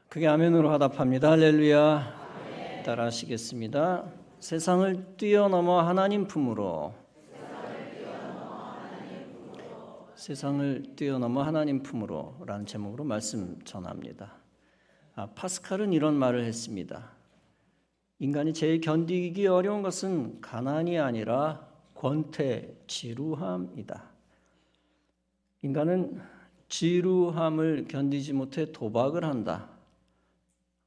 크게 아멘으로 화답합니다. 할렐루야. 따라하시겠습니다. 세상을 뛰어넘어 하나님 품으로. 세상을 뛰어넘어 하나님 품으로 라는 제목으로 말씀 전합니다. 파스칼은 이런 말을 했습니다. 인간이 제일 견디기 어려운 것은 가난이 아니라 권태, 지루함이다. 인간은 지루함을 견디지 못해 도박을 한다.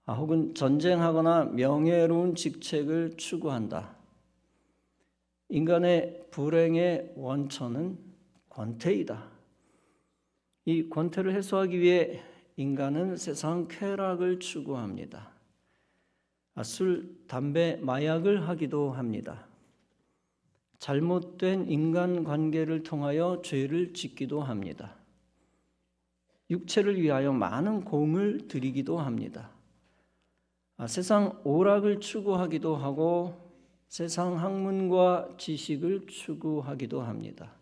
혹은 전쟁하거나 명예로운 직책을 추구한다. 인간의 불행의 원천은 권태이다. 이 권태를 해소하기 위해 인간은 세상 쾌락을 추구합니다. 술, 담배, 마약을 하기도 합니다. 잘못된 인간관계를 통하여 죄를 짓기도 합니다. 육체를 위하여 많은 공을 들이기도 합니다. 세상 오락을 추구하기도 하고 세상 학문과 지식을 추구하기도 합니다.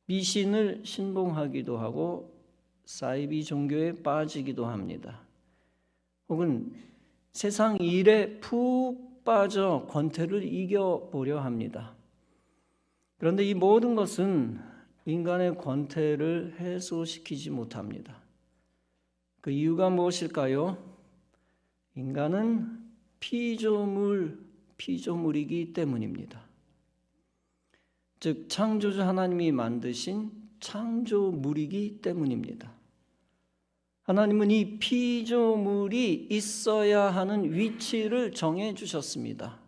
미신을 신봉하기도 하고 사이비 종교에 빠지기도 합니다. 혹은 세상 일에 푹 빠져 권태를 이겨보려 합니다. 그런데 이 모든 것은 인간의 권태를 해소시키지 못합니다. 그 이유가 무엇일까요? 인간은 피조물이기 때문입니다. 즉 창조주 하나님이 만드신 창조물이기 때문입니다. 하나님은 이 피조물이 있어야 하는 위치를 정해 주셨습니다.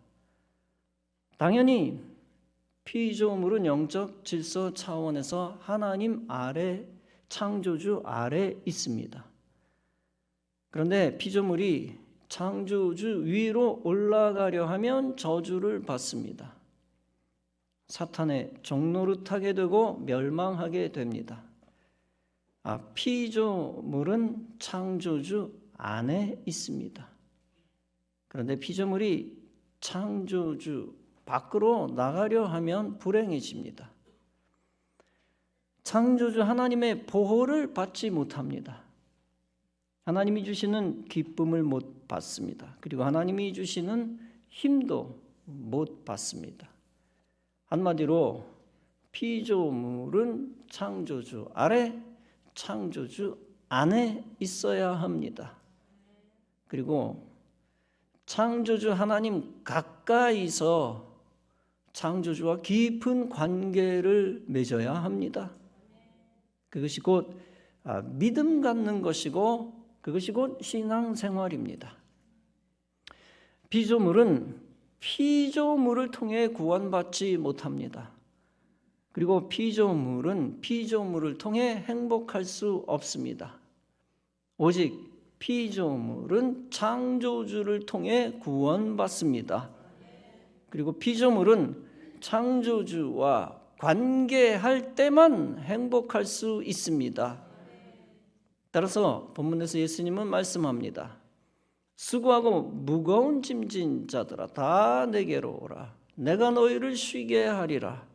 당연히 피조물은 영적 질서 차원에서 하나님 아래, 창조주 아래 있습니다. 그런데 피조물이 창조주 위로 올라가려 하면 저주를 받습니다. 사탄의 종노릇하게 되고 멸망하게 됩니다. 피조물은 창조주 안에 있습니다. 그런데 피조물이 창조주 밖으로 나가려 하면 불행해집니다. 창조주 하나님의 보호를 받지 못합니다. 하나님이 주시는 기쁨을 못 받습니다. 그리고 하나님이 주시는 힘도 못 받습니다. 한마디로 피조물은 창조주 아래, 창조주 안에 있어야 합니다. 그리고 창조주 하나님 가까이서 창조주와 깊은 관계를 맺어야 합니다. 그것이 곧 믿음 갖는 것이고 그것이 곧 신앙생활입니다. 피조물은 피조물을 통해 구원받지 못합니다. 그리고 피조물은 피조물을 통해 행복할 수 없습니다. 오직 피조물은 창조주를 통해 구원받습니다. 그리고 피조물은 창조주와 관계할 때만 행복할 수 있습니다. 따라서 본문에서 예수님은 말씀합니다. 수고하고 무거운 짐진 자들아 다 내게로 오라. 내가 너희를 쉬게 하리라.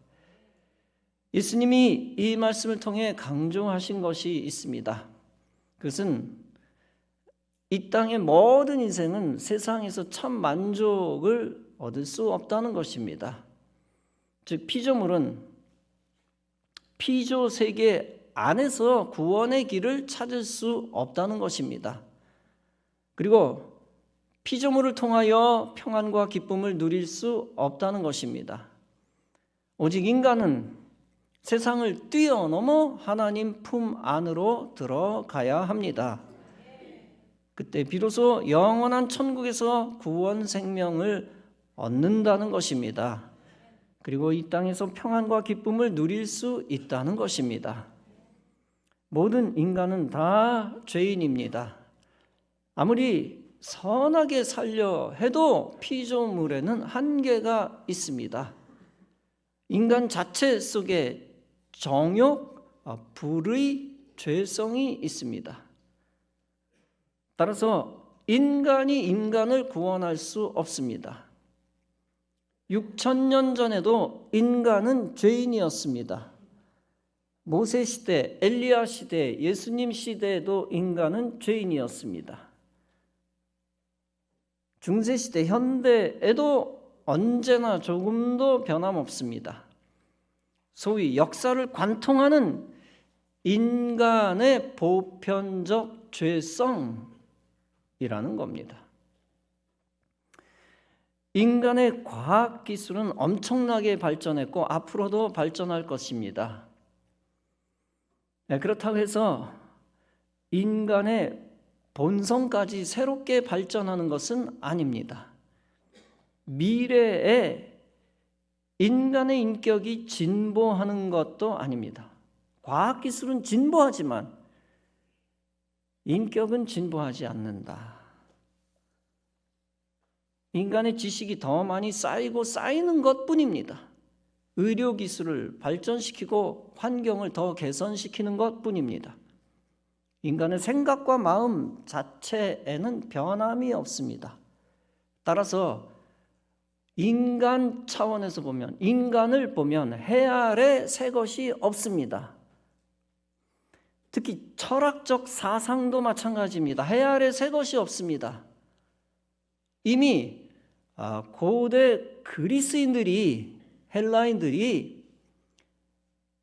예수님이 이 말씀을 통해 강조하신 것이 있습니다. 그것은 이 땅의 모든 인생은 세상에서 참 만족을 얻을 수 없다는 것입니다. 즉 피조물은 피조 세계 안에서 구원의 길을 찾을 수 없다는 것입니다. 그리고 피조물을 통하여 평안과 기쁨을 누릴 수 없다는 것입니다. 오직 인간은 세상을 뛰어넘어 하나님 품 안으로 들어가야 합니다. 그때 비로소 영원한 천국에서 구원 생명을 얻는다는 것입니다. 그리고 이 땅에서 평안과 기쁨을 누릴 수 있다는 것입니다. 모든 인간은 다 죄인입니다. 아무리 선하게 살려 해도 피조물에는 한계가 있습니다. 인간 자체 속에 정욕, 불의, 죄성이 있습니다. 따라서 인간이 인간을 구원할 수 없습니다. 6,000년 전에도 인간은 죄인이었습니다. 모세 시대, 엘리야 시대, 예수님 시대에도 인간은 죄인이었습니다. 중세시대 현대에도 언제나 조금도 변함없습니다. 소위 역사를 관통하는 인간의 보편적 죄성이라는 겁니다. 인간의 과학기술은 엄청나게 발전했고 앞으로도 발전할 것입니다. 그렇다고 해서 인간의 본성까지 새롭게 발전하는 것은 아닙니다. 미래에 인간의 인격이 진보하는 것도 아닙니다. 과학기술은 진보하지만 인격은 진보하지 않는다. 인간의 지식이 더 많이 쌓이고 쌓이는 것뿐입니다. 의료기술을 발전시키고 환경을 더 개선시키는 것뿐입니다. 인간의 생각과 마음 자체에는 변함이 없습니다. 따라서 인간 차원에서 보면, 인간을 보면 해 아래 새 것이 없습니다. 특히 철학적 사상도 마찬가지입니다. 해 아래 새 것이 없습니다. 이미 고대 그리스인들이, 헬라인들이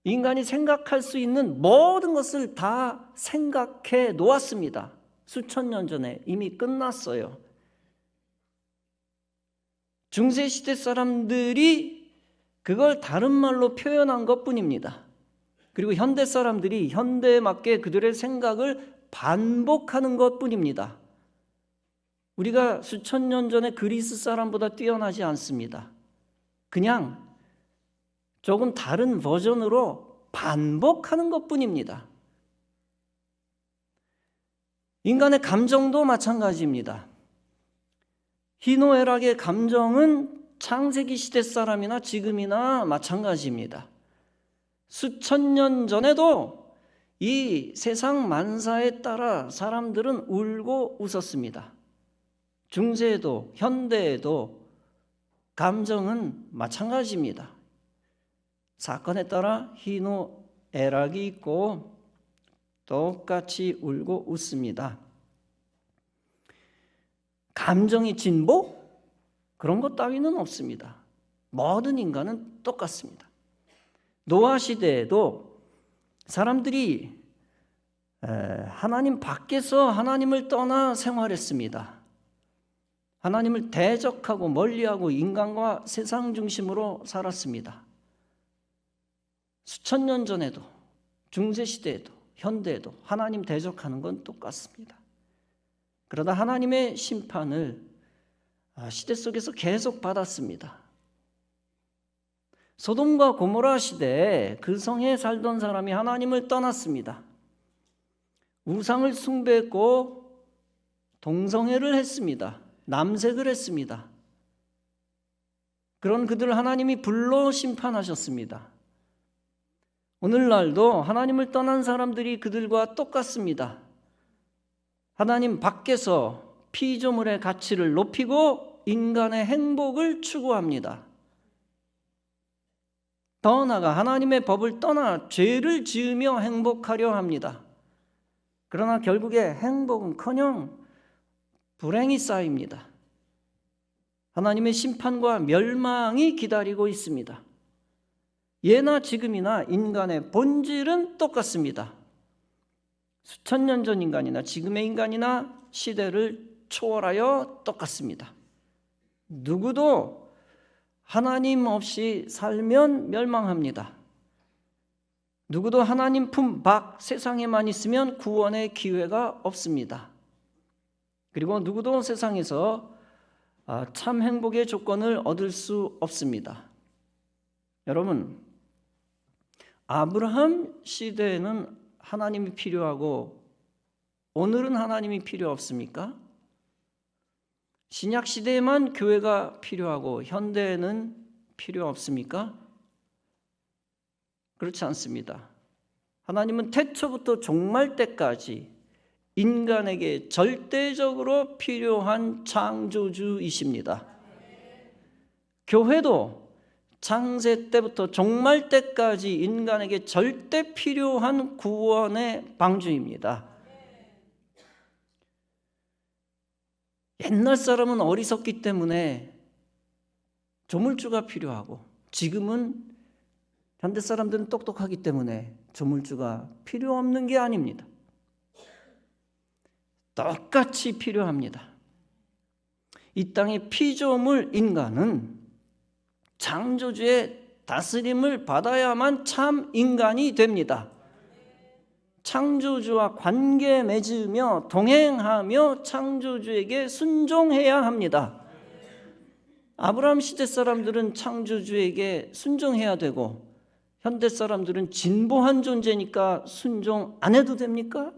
인간이 생각할 수 있는 모든 것을 다 생각해 놓았습니다. 수천 년 전에 이미 끝났어요. 중세시대 사람들이 그걸 다른 말로 표현한 것뿐입니다. 그리고 현대 사람들이 현대에 맞게 그들의 생각을 반복하는 것뿐입니다. 우리가 수천 년 전에 그리스 사람보다 뛰어나지 않습니다. 그냥 조금 다른 버전으로 반복하는 것뿐입니다. 인간의 감정도 마찬가지입니다. 희노애락의 감정은 창세기 시대 사람이나 지금이나 마찬가지입니다. 수천 년 전에도 이 세상 만사에 따라 사람들은 울고 웃었습니다. 중세에도 현대에도 감정은 마찬가지입니다. 사건에 따라 희노애락이 있고 똑같이 울고 웃습니다. 감정이 진보? 그런 것 따위는 없습니다. 모든 인간은 똑같습니다. 노아 시대에도 사람들이 하나님 밖에서 하나님을 떠나 생활했습니다. 하나님을 대적하고 멀리하고 인간과 세상 중심으로 살았습니다. 수천 년 전에도 중세시대에도 현대에도 하나님 대적하는 건 똑같습니다. 그러다 하나님의 심판을 시대 속에서 계속 받았습니다. 소돔과 고모라 시대에 그 성에 살던 사람이 하나님을 떠났습니다. 우상을 숭배했고 동성애를 했습니다. 남색을 했습니다. 그런 그들을 하나님이 불로 심판하셨습니다. 오늘날도 하나님을 떠난 사람들이 그들과 똑같습니다. 하나님 밖에서 피조물의 가치를 높이고 인간의 행복을 추구합니다. 더 나아가 하나님의 법을 떠나 죄를 지으며 행복하려 합니다. 그러나 결국에 행복은커녕 불행이 쌓입니다. 하나님의 심판과 멸망이 기다리고 있습니다. 예나 지금이나 인간의 본질은 똑같습니다. 수천 년 전 인간이나 지금의 인간이나 시대를 초월하여 똑같습니다. 누구도 하나님 없이 살면 멸망합니다. 누구도 하나님 품 밖 세상에만 있으면 구원의 기회가 없습니다. 그리고 누구도 세상에서 참 행복의 조건을 얻을 수 없습니다. 여러분, 아브라함 시대에는 하나님이 필요하고 오늘은 하나님이 필요 없습니까? 신약 시대에만 교회가 필요하고 현대에는 필요 없습니까? 그렇지 않습니다. 하나님은 태초부터 종말 때까지 인간에게 절대적으로 필요한 창조주이십니다. 교회도 창세 때부터 종말 때까지 인간에게 절대 필요한 구원의 방주입니다. 옛날 사람은 어리석기 때문에 조물주가 필요하고, 지금은 현대 사람들은 똑똑하기 때문에 조물주가 필요 없는 게 아닙니다. 똑같이 필요합니다. 이 땅의 피조물 인간은 창조주의 다스림을 받아야만 참 인간이 됩니다. 창조주와 관계 맺으며 동행하며 창조주에게 순종해야 합니다. 아브라함 시대 사람들은 창조주에게 순종해야 되고, 현대 사람들은 진보한 존재니까 순종 안 해도 됩니까?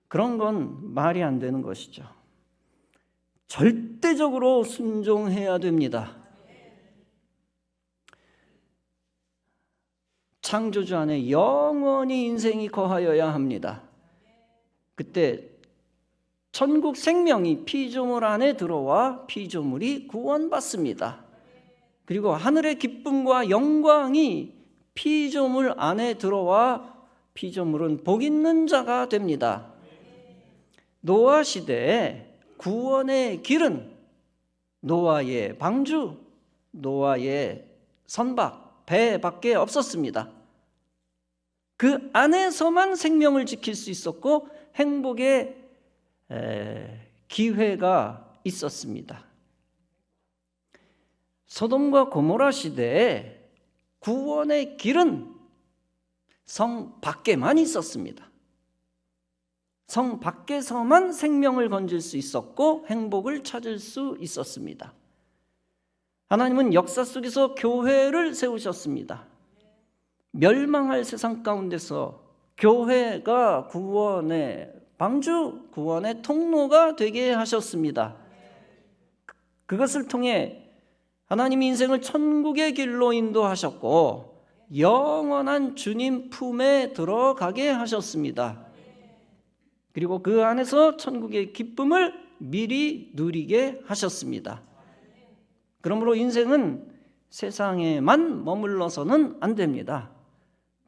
그런 건 말이 안 되는 것이죠. 절대적으로 순종해야 됩니다. 창조주 안에 영원히 인생이 거하여야 합니다. 그때 천국 생명이 피조물 안에 들어와 피조물이 구원받습니다. 그리고 하늘의 기쁨과 영광이 피조물 안에 들어와 피조물은 복 있는 자가 됩니다. 노아 시대에 구원의 길은 노아의 방주, 노아의 선박, 배밖에 없었습니다. 그 안에서만 생명을 지킬 수 있었고 행복의 기회가 있었습니다. 소돔과 고모라 시대에 구원의 길은 성 밖에만 있었습니다. 성 밖에서만 생명을 건질 수 있었고 행복을 찾을 수 있었습니다. 하나님은 역사 속에서 교회를 세우셨습니다. 멸망할 세상 가운데서 교회가 구원의 방주, 구원의 통로가 되게 하셨습니다. 그것을 통해 하나님이 인생을 천국의 길로 인도하셨고 영원한 주님 품에 들어가게 하셨습니다. 그리고 그 안에서 천국의 기쁨을 미리 누리게 하셨습니다. 그러므로 인생은 세상에만 머물러서는 안 됩니다.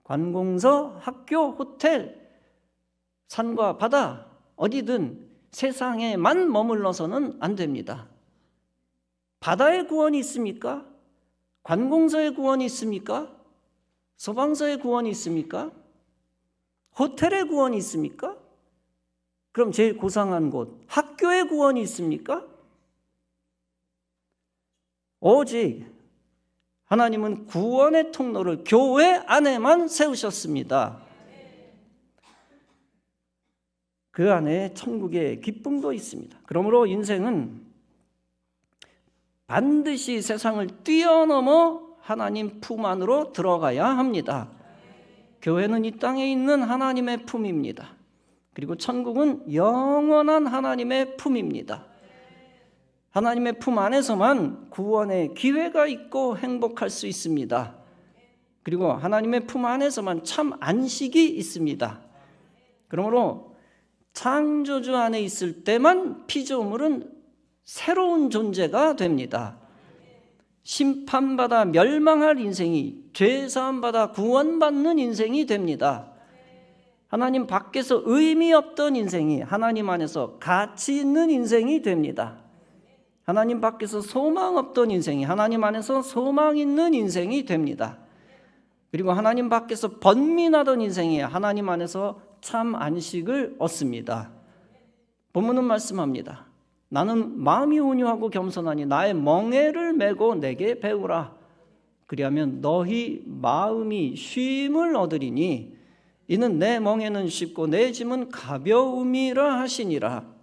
관공서, 학교, 호텔, 산과 바다 어디든 세상에만 머물러서는 안 됩니다. 바다의 구원이 있습니까? 관공서의 구원이 있습니까? 소방서의 구원이 있습니까? 호텔의 구원이 있습니까? 그럼 제일 고상한 곳 학교의 구원이 있습니까? 오직 하나님은 구원의 통로를 교회 안에만 세우셨습니다. 그 안에 천국의 기쁨도 있습니다. 그러므로 인생은 반드시 세상을 뛰어넘어 하나님 품 안으로 들어가야 합니다. 교회는 이 땅에 있는 하나님의 품입니다. 그리고 천국은 영원한 하나님의 품입니다. 하나님의 품 안에서만 구원의 기회가 있고 행복할 수 있습니다. 그리고 하나님의 품 안에서만 참 안식이 있습니다. 그러므로 창조주 안에 있을 때만 피조물은 새로운 존재가 됩니다. 심판받아 멸망할 인생이 죄사함받아 구원받는 인생이 됩니다. 하나님 밖에서 의미 없던 인생이 하나님 안에서 가치 있는 인생이 됩니다. 하나님 밖에서 소망 없던 인생이 하나님 안에서 소망 있는 인생이 됩니다. 그리고 하나님 밖에서 번민하던 인생이 하나님 안에서 참 안식을 얻습니다. 본문은 말씀합니다. 나는 마음이 온유하고 겸손하니 나의 멍에를 메고 내게 배우라. 그리하면 너희 마음이 쉼을 얻으리니 이는 내 멍에는 쉽고 내 짐은 가벼움이라 하시니라.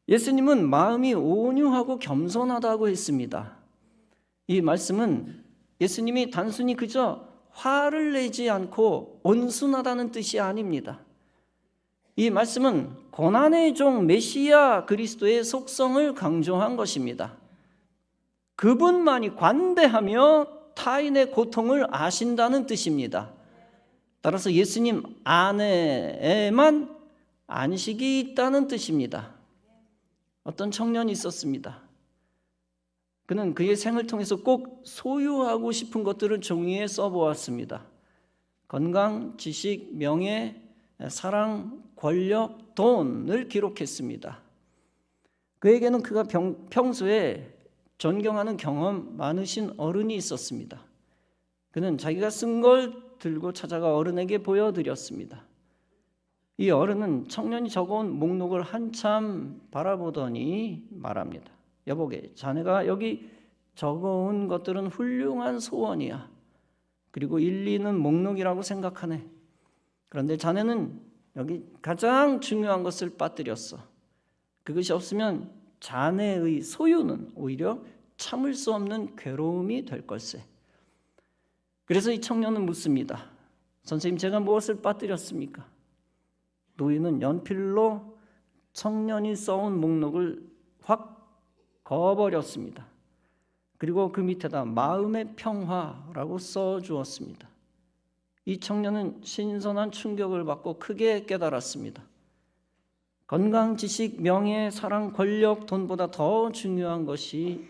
예수님은 마음이 온유하고 겸손하다고 했습니다. 이 말씀은 예수님이 단순히 그저 화를 내지 않고 온순하다는 뜻이 아닙니다. 이 말씀은 고난의 종 메시아 그리스도의 속성을 강조한 것입니다. 그분만이 관대하며 타인의 고통을 아신다는 뜻입니다. 따라서 예수님 안에만 안식이 있다는 뜻입니다. 어떤 청년이 있었습니다. 그는 그의 생을 통해서 꼭 소유하고 싶은 것들을 종이에 써보았습니다. 건강, 지식, 명예, 사랑, 권력, 돈을 기록했습니다. 그에게는 그가 평소에 존경하는 경험 많으신 어른이 있었습니다. 그는 자기가 쓴 걸 들고 찾아가 어른에게 보여드렸습니다. 이 어른은 청년이 적어온 목록을 한참 바라보더니 말합니다. 여보게, 자네가 여기 적어온 것들은 훌륭한 소원이야. 그리고 일리 있는 목록이라고 생각하네. 그런데 자네는 여기 가장 중요한 것을 빠뜨렸어. 그것이 없으면 자네의 소유는 오히려 참을 수 없는 괴로움이 될 걸세. 그래서 이 청년은 묻습니다. 선생님, 제가 무엇을 빠뜨렸습니까? 노인은 연필로 청년이 써온 목록을 확 그어버렸습니다. 그리고 그 밑에다 마음의 평화라고 써주었습니다. 이 청년은 신선한 충격을 받고 크게 깨달았습니다. 건강, 지식, 명예, 사랑, 권력, 돈보다 더 중요한 것이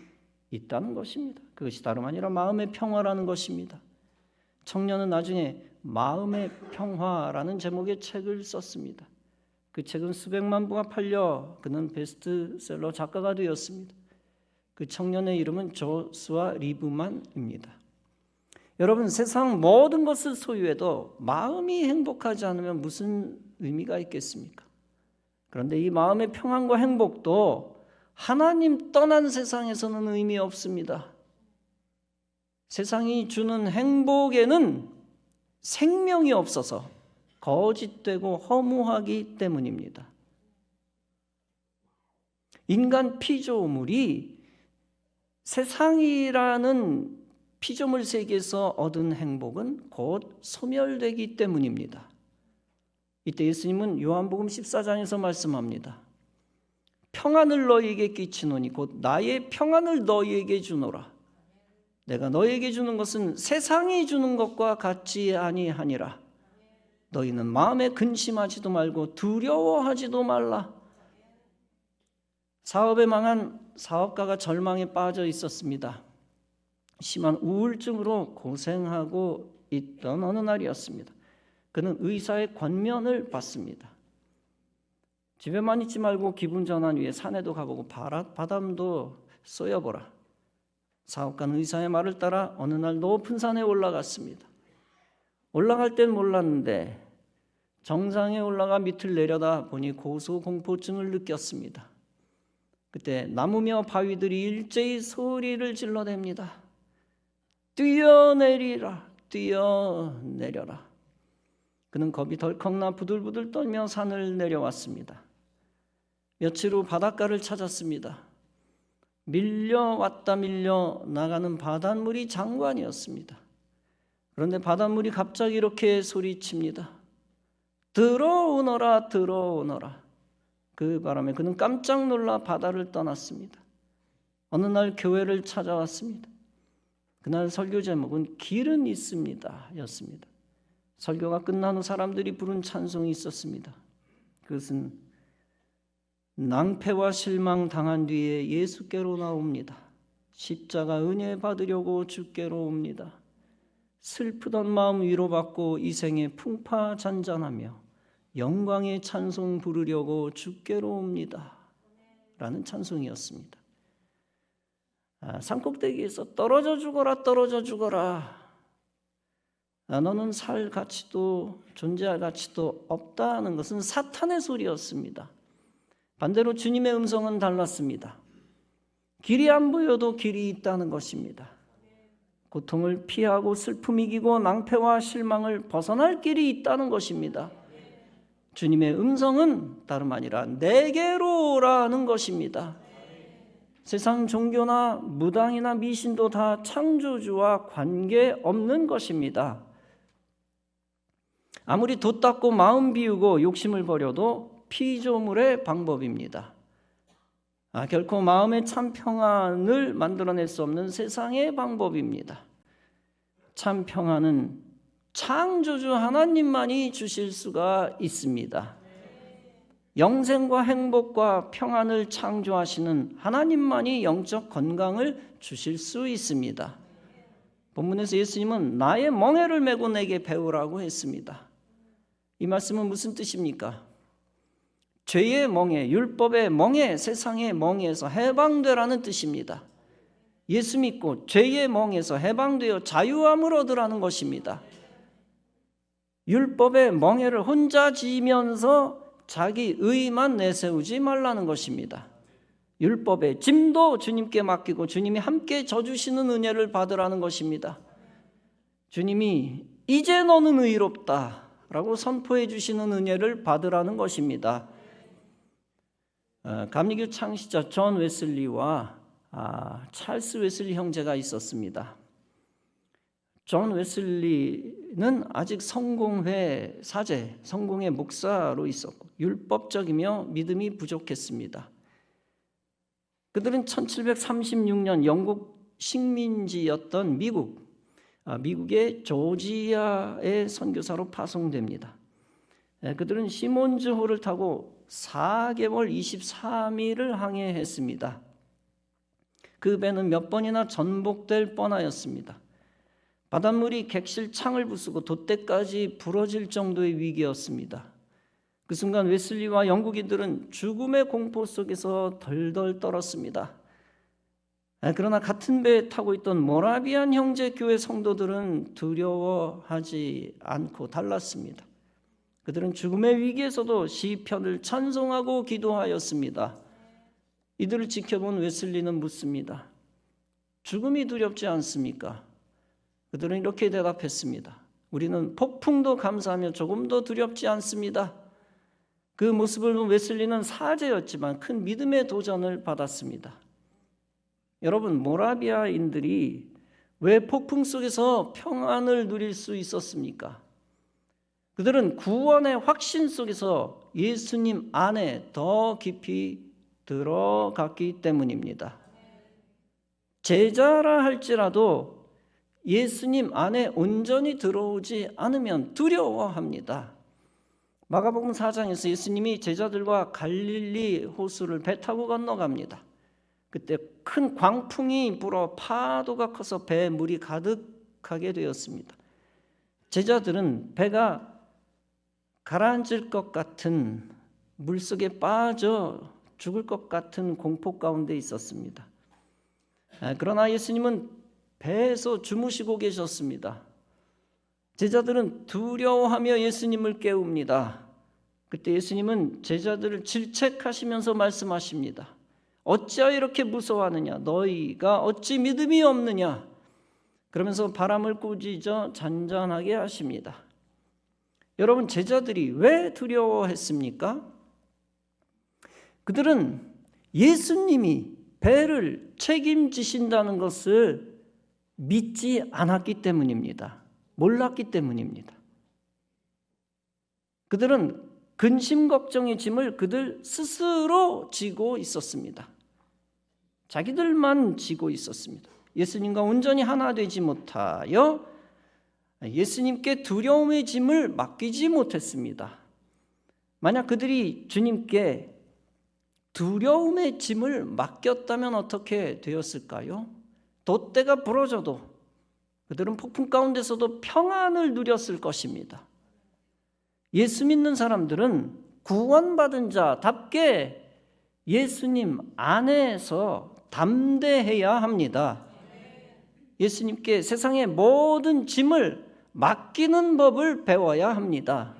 있다는 것입니다. 그것이 다름 아니라 마음의 평화라는 것입니다. 청년은 나중에 마음의 평화라는 제목의 책을 썼습니다. 그 책은 수백만 부가 팔려 그는 베스트셀러 작가가 되었습니다. 그 청년의 이름은 조슈아 리브만입니다. 여러분, 세상 모든 것을 소유해도 마음이 행복하지 않으면 무슨 의미가 있겠습니까? 그런데 이 마음의 평안과 행복도 하나님 떠난 세상에서는 의미 없습니다. 세상이 주는 행복에는 생명이 없어서 거짓되고 허무하기 때문입니다. 인간 피조물이 세상이라는 피조물 세계에서 얻은 행복은 곧 소멸되기 때문입니다. 이때 예수님은 요한복음 14장에서 말씀합니다. 평안을 너희에게 끼치노니 곧 나의 평안을 너희에게 주노라. 내가 너희에게 주는 것은 세상이 주는 것과 같지 아니하니라. 너희는 마음에 근심하지도 말고 두려워하지도 말라. 사업에 망한 사업가가 절망에 빠져 있었습니다. 심한 우울증으로 고생하고 있던 어느 날이었습니다. 그는 의사의 권면을 받습니다. 집에만 있지 말고 기분 전환 위해 산에도 가보고 바람도 쏘여보라. 사업가는 의사의 말을 따라 어느 날 높은 산에 올라갔습니다. 올라갈 땐 몰랐는데 정상에 올라가 밑을 내려다 보니 고소공포증을 느꼈습니다. 그때 나무며 바위들이 일제히 소리를 질러댑니다. 뛰어내리라, 뛰어내려라. 그는 겁이 덜컥나 부들부들 떨며 산을 내려왔습니다. 며칠 후 바닷가를 찾았습니다. 밀려왔다 밀려 나가는 바닷물이 장관이었습니다. 그런데 바닷물이 갑자기 이렇게 소리칩니다. 들어오너라, 들어오너라. 그 바람에 그는 깜짝 놀라 바다를 떠났습니다. 어느 날 교회를 찾아왔습니다. 그날 설교 제목은 길은 있습니다 였습니다. 설교가 끝난 후 사람들이 부른 찬송이 있었습니다. 그것은 낭패와 실망 당한 뒤에 예수께로 나옵니다. 십자가 은혜 받으려고 주께로 옵니다. 슬프던 마음 위로받고 이 생에 풍파잔잔하며 영광의 찬송 부르려고 주께로 옵니다. 라는 찬송이었습니다. 산꼭대기에서 떨어져 죽어라, 떨어져 죽어라. 너는 살 가치도 존재할 가치도 없다는 것은 사탄의 소리였습니다. 반대로 주님의 음성은 달랐습니다. 길이 안 보여도 길이 있다는 것입니다. 고통을 피하고 슬픔 이기고 낭패와 실망을 벗어날 길이 있다는 것입니다. 주님의 음성은 다름 아니라 내게로 오라는 것입니다. 세상 종교나 무당이나 미신도 다 창조주와 관계없는 것입니다. 아무리 돛 닦고 마음 비우고 욕심을 버려도 피조물의 방법입니다. 결코 마음의 참 평안을 만들어낼 수 없는 세상의 방법입니다. 참 평안은 창조주 하나님만이 주실 수가 있습니다. 영생과 행복과 평안을 창조하시는 하나님만이 영적 건강을 주실 수 있습니다. 본문에서 예수님은 나의 멍에를 메고 내게 배우라고 했습니다. 이 말씀은 무슨 뜻입니까? 죄의 멍에, 율법의 멍에, 세상의 멍에서 해방되라는 뜻입니다. 예수 믿고 죄의 멍에서 해방되어 자유함을 얻으라는 것입니다. 율법의 멍에를 혼자 지면서 자기 의만 내세우지 말라는 것입니다. 율법의 짐도 주님께 맡기고 주님이 함께 져주시는 은혜를 받으라는 것입니다. 주님이 이제 너는 의롭다 라고 선포해 주시는 은혜를 받으라는 것입니다. 감리교 창시자 존 웨슬리와 찰스 웨슬리 형제가 있었습니다. 존 웨슬리는 아직 성공회 사제, 성공회 목사로 있었고 율법적이며 믿음이 부족했습니다. 그들은 1736년 영국 식민지였던 미국의 조지아의 선교사로 파송됩니다. 그들은 시몬즈호를 타고 4개월 23일을 항해했습니다. 그 배는 몇 번이나 전복될 뻔하였습니다. 바닷물이 객실 창을 부수고 돛대까지 부러질 정도의 위기였습니다. 그 순간 웨슬리와 영국인들은 죽음의 공포 속에서 덜덜 떨었습니다. 그러나 같은 배에 타고 있던 모라비안 형제 교회 성도들은 두려워하지 않고 달랐습니다. 그들은 죽음의 위기에서도 시편을 찬송하고 기도하였습니다. 이들을 지켜본 웨슬리는 묻습니다. 죽음이 두렵지 않습니까? 그들은 이렇게 대답했습니다. 우리는 폭풍도 감사하며 조금도 두렵지 않습니다. 그 모습을 본 웨슬리는 사제였지만 큰 믿음의 도전을 받았습니다. 여러분, 모라비아인들이 왜 폭풍 속에서 평안을 누릴 수 있었습니까? 그들은 구원의 확신 속에서 예수님 안에 더 깊이 들어갔기 때문입니다. 제자라 할지라도 예수님 안에 온전히 들어오지 않으면 두려워합니다. 마가복음 4장에서 예수님이 제자들과 갈릴리 호수를 배 타고 건너갑니다. 그때 큰 광풍이 불어 파도가 커서 배에 물이 가득하게 되었습니다. 제자들은 배가 가라앉을 것 같은, 물속에 빠져 죽을 것 같은 공포 가운데 있었습니다. 그러나 예수님은 배에서 주무시고 계셨습니다. 제자들은 두려워하며 예수님을 깨웁니다. 그때 예수님은 제자들을 질책하시면서 말씀하십니다. 어찌하여 이렇게 무서워하느냐? 너희가 어찌 믿음이 없느냐? 그러면서 바람을 꾸짖어 잔잔하게 하십니다. 여러분, 제자들이 왜 두려워했습니까? 그들은 예수님이 배를 책임지신다는 것을 믿지 않았기 때문입니다. 몰랐기 때문입니다. 그들은 근심 걱정의 짐을 그들 스스로 지고 있었습니다. 자기들만 지고 있었습니다. 예수님과 온전히 하나 되지 못하여 예수님께 두려움의 짐을 맡기지 못했습니다. 만약 그들이 주님께 두려움의 짐을 맡겼다면 어떻게 되었을까요? 돛대가 부러져도 그들은 폭풍 가운데서도 평안을 누렸을 것입니다. 예수 믿는 사람들은 구원받은 자답게 예수님 안에서 담대해야 합니다. 예수님께 세상의 모든 짐을 맡기는 법을 배워야 합니다.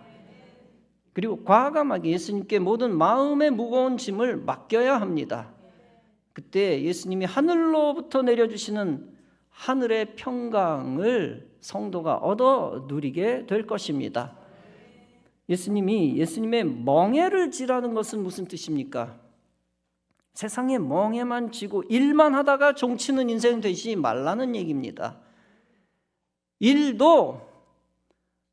그리고 과감하게 예수님께 모든 마음의 무거운 짐을 맡겨야 합니다. 그때 예수님이 하늘로부터 내려주시는 하늘의 평강을 성도가 얻어 누리게 될 것입니다. 예수님이 예수님의 멍에를 지라는 것은 무슨 뜻입니까? 세상의 멍에만 지고 일만 하다가 종치는 인생 되지 말라는 얘기입니다. 일도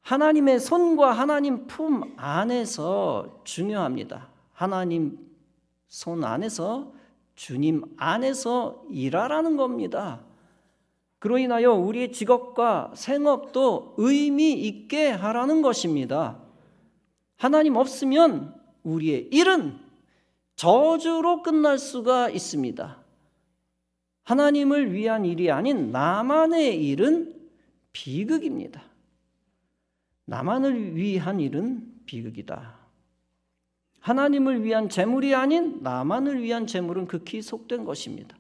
하나님의 손과 하나님 품 안에서 중요합니다. 하나님 손 안에서, 주님 안에서 일하라는 겁니다. 그로 인하여 우리의 직업과 생업도 의미 있게 하라는 것입니다. 하나님 없으면 우리의 일은 저주로 끝날 수가 있습니다. 하나님을 위한 일이 아닌 나만의 일은 비극입니다. 나만을 위한 일은 비극이다. 하나님을 위한 재물이 아닌 나만을 위한 재물은 극히 속된 것입니다.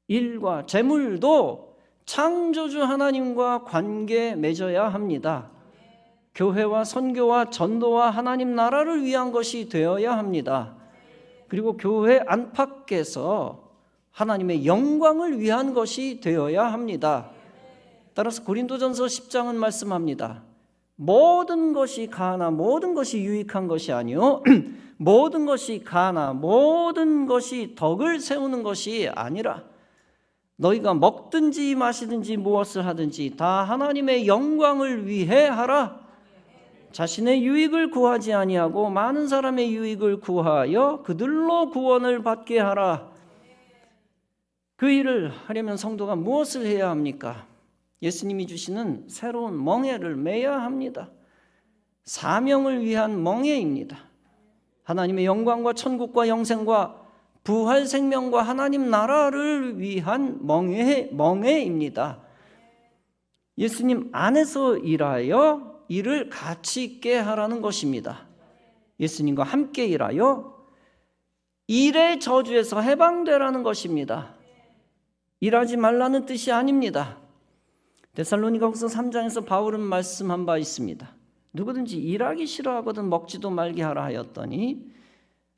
일과 재물도 창조주 하나님과 관계 맺어야 합니다. 교회와 선교와 전도와 하나님 나라를 위한 것이 되어야 합니다. 그리고 교회 안팎에서 하나님의 영광을 위한 것이 되어야 합니다. 따라서 고린도전서 10장은 말씀합니다. 모든 것이 가나 모든 것이 유익한 것이 아니요 모든 것이 가나 모든 것이 덕을 세우는 것이 아니라 너희가 먹든지 마시든지 무엇을 하든지 다 하나님의 영광을 위해 하라. 자신의 유익을 구하지 아니하고 많은 사람의 유익을 구하여 그들로 구원을 받게 하라. 그 일을 하려면 성도가 무엇을 해야 합니까? 예수님이 주시는 새로운 멍에를 매야 합니다. 사명을 위한 멍에입니다. 하나님의 영광과 천국과 영생과 부활 생명과 하나님 나라를 위한 멍에입니다. 예수님 안에서 일하여 일을 가치 있게 하라는 것입니다. 예수님과 함께 일하여 일의 저주에서 해방되라는 것입니다. 일하지 말라는 뜻이 아닙니다. 데살로니가후서 3장에서 바울은 말씀한 바 있습니다. 누구든지 일하기 싫어하거든 먹지도 말게 하라 하였더니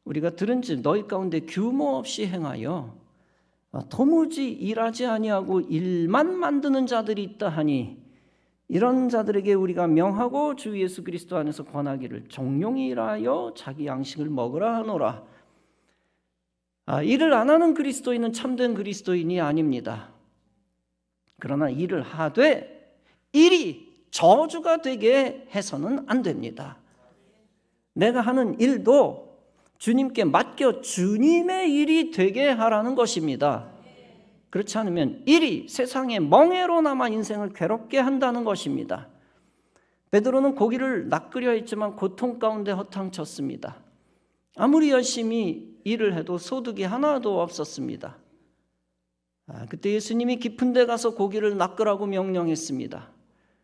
우리가 들은즉 너희 가운데 규모 없이 행하여 도무지 일하지 아니하고 일만 만드는 자들이 있다 하니 이런 자들에게 우리가 명하고 주 예수 그리스도 안에서 권하기를 종용이 일하여 자기 양식을 먹으라 하노라. 일을 안 하는 그리스도인은 참된 그리스도인이 아닙니다. 그러나 일을 하되 일이 저주가 되게 해서는 안 됩니다. 내가 하는 일도 주님께 맡겨 주님의 일이 되게 하라는 것입니다. 그렇지 않으면 일이 세상의 멍에로 남아 인생을 괴롭게 한다는 것입니다. 베드로는 고기를 낚으려 했지만 고통 가운데 허탕쳤습니다. 아무리 열심히 일을 해도 소득이 하나도 없었습니다. 그때 예수님이 깊은 데 가서 고기를 낚으라고 명령했습니다.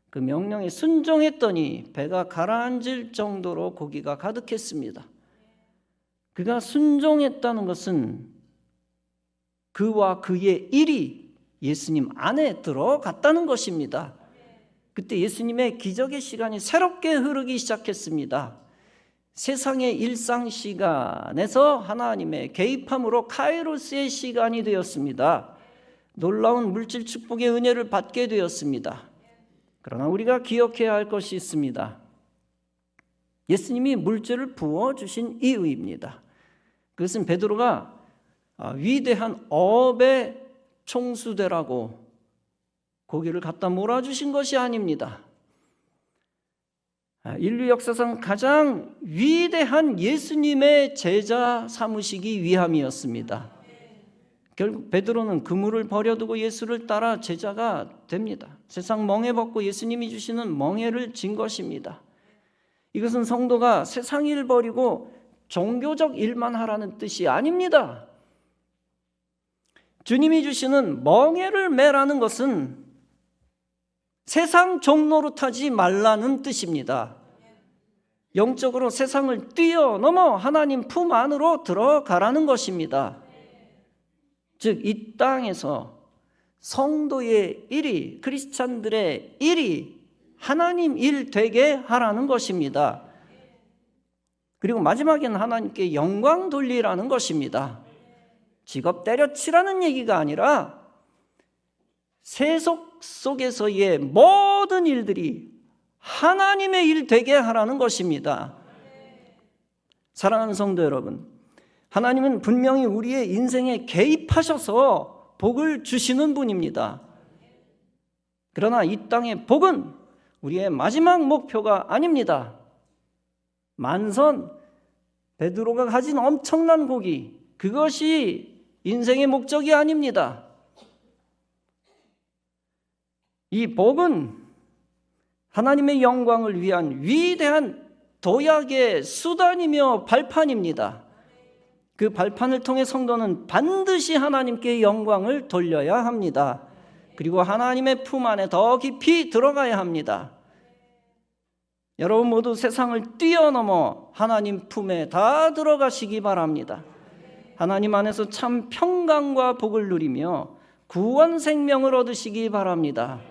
그 명령에 순종했더니 배가 가라앉을 정도로 고기가 가득했습니다. 그가 순종했다는 것은 그와 그의 일이 예수님 안에 들어갔다는 것입니다. 그때 예수님의 기적의 시간이 새롭게 흐르기 시작했습니다. 세상의 일상 시간에서 하나님의 개입함으로 카이로스의 시간이 되었습니다. 놀라운 물질 축복의 은혜를 받게 되었습니다. 그러나 우리가 기억해야 할 것이 있습니다. 예수님이 물질을 부어주신 이유입니다. 그것은 베드로가 위대한 업의 총수되라고 고기를 갖다 몰아주신 것이 아닙니다. 인류 역사상 가장 위대한 예수님의 제자 삼으시기 위함이었습니다. 결국 베드로는 그물을 버려두고 예수를 따라 제자가 됩니다. 세상 멍에 벗고 예수님이 주시는 멍에를 진 것입니다. 이것은 성도가 세상 일 버리고 종교적 일만 하라는 뜻이 아닙니다. 주님이 주시는 멍에를 매라는 것은 세상 종노릇하지 말라는 뜻입니다. 영적으로 세상을 뛰어넘어 하나님 품 안으로 들어가라는 것입니다. 즉 이 땅에서 성도의 일이, 크리스찬들의 일이 하나님 일 되게 하라는 것입니다. 그리고 마지막에는 하나님께 영광 돌리라는 것입니다. 직업 때려치라는 얘기가 아니라 세속 속에서의 모든 일들이 하나님의 일 되게 하라는 것입니다. 사랑하는 성도 여러분, 하나님은 분명히 우리의 인생에 개입하셔서 복을 주시는 분입니다. 그러나 이 땅의 복은 우리의 마지막 목표가 아닙니다. 만선, 베드로가 가진 엄청난 고기, 그것이 인생의 목적이 아닙니다. 이 복은 하나님의 영광을 위한 위대한 도약의 수단이며 발판입니다. 그 발판을 통해 성도는 반드시 하나님께 영광을 돌려야 합니다. 그리고 하나님의 품 안에 더 깊이 들어가야 합니다. 여러분 모두 세상을 뛰어넘어 하나님 품에 다 들어가시기 바랍니다. 하나님 안에서 참 평강과 복을 누리며 구원 생명을 얻으시기 바랍니다.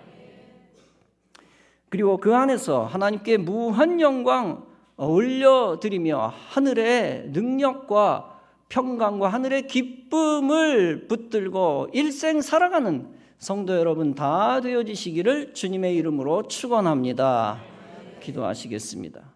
그리고 그 안에서 하나님께 무한 영광 올려드리며 하늘의 능력과 평강과 하늘의 기쁨을 붙들고 일생 살아가는 성도 여러분 다 되어지시기를 주님의 이름으로 축원합니다. 기도하시겠습니다.